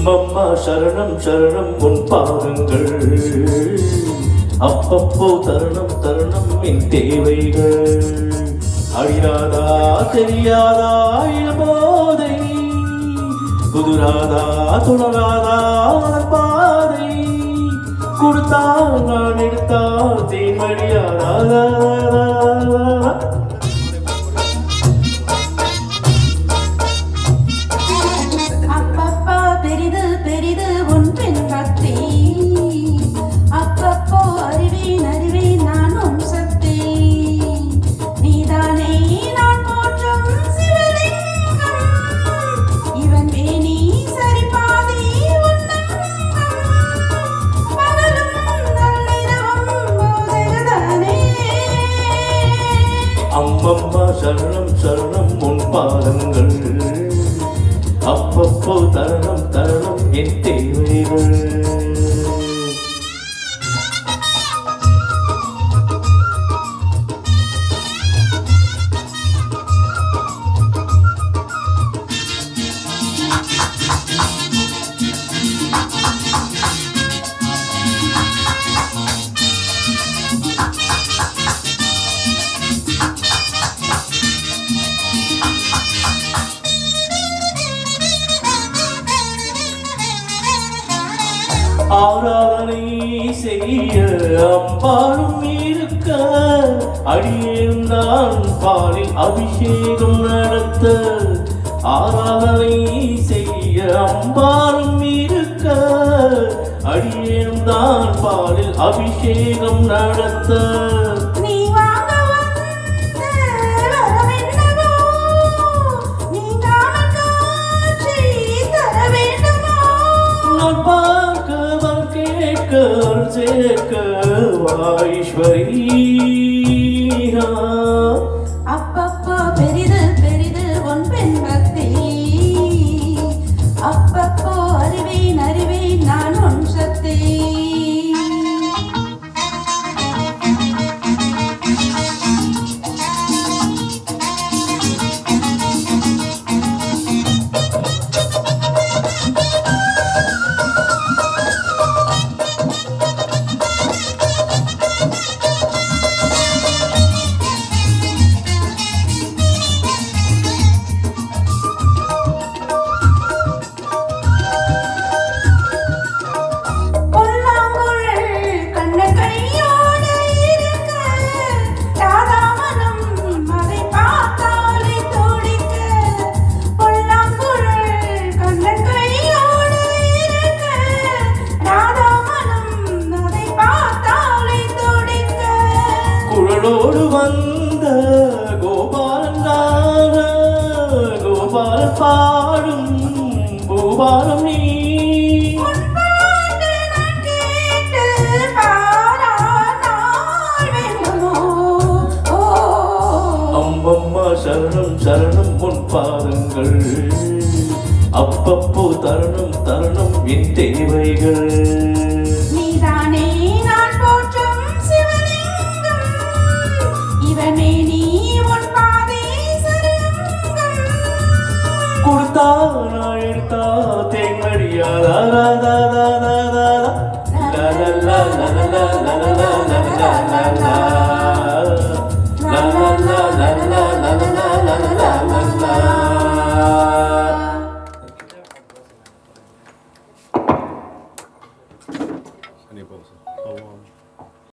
அம்மா சரணம் சரணம் உன் பாதங்கள் அப்பப்போ தருணம் தருணம் என் தேவைகள் அழியாதா தெரியாதா இளபோதை புதுராதா துணராதா பாதை கொடுத்தால் நான் எடுத்தால் தேன்மழியாதா அம்மம்மா சரணம் சரணம் உன் பாதங்கள் அப்பப்போ தருணம் தருணம் என் தேவைகள் ஆராதனை செய்ய அம்பாலும் இருக்க அடியேன் நான் பாலில் அபிஷேகம் நடத்த ஆராதனை செய்ய அம்பாலும் இருக்க அடியேன் தான் பாலில் அபிஷேகம் நடத்த ஈஸ்வரி அப்பப்போ பெரிது பெரிது உன் பெண் பக்தி அப்பப்போ அறிவேன் அறிவேன் நான் உன் சக்தி குழலோடு வந்த கோபாலன் கோபாலன் பாடும் கோபாலம் நீ அம்மம்மா சரணம் சரணம் உன் பாதங்கள் அப்பப்போ தருணம் தருணம் என் தேவைகள் கொடுத்தா நான் எடுத்தா தேன்மடியாதா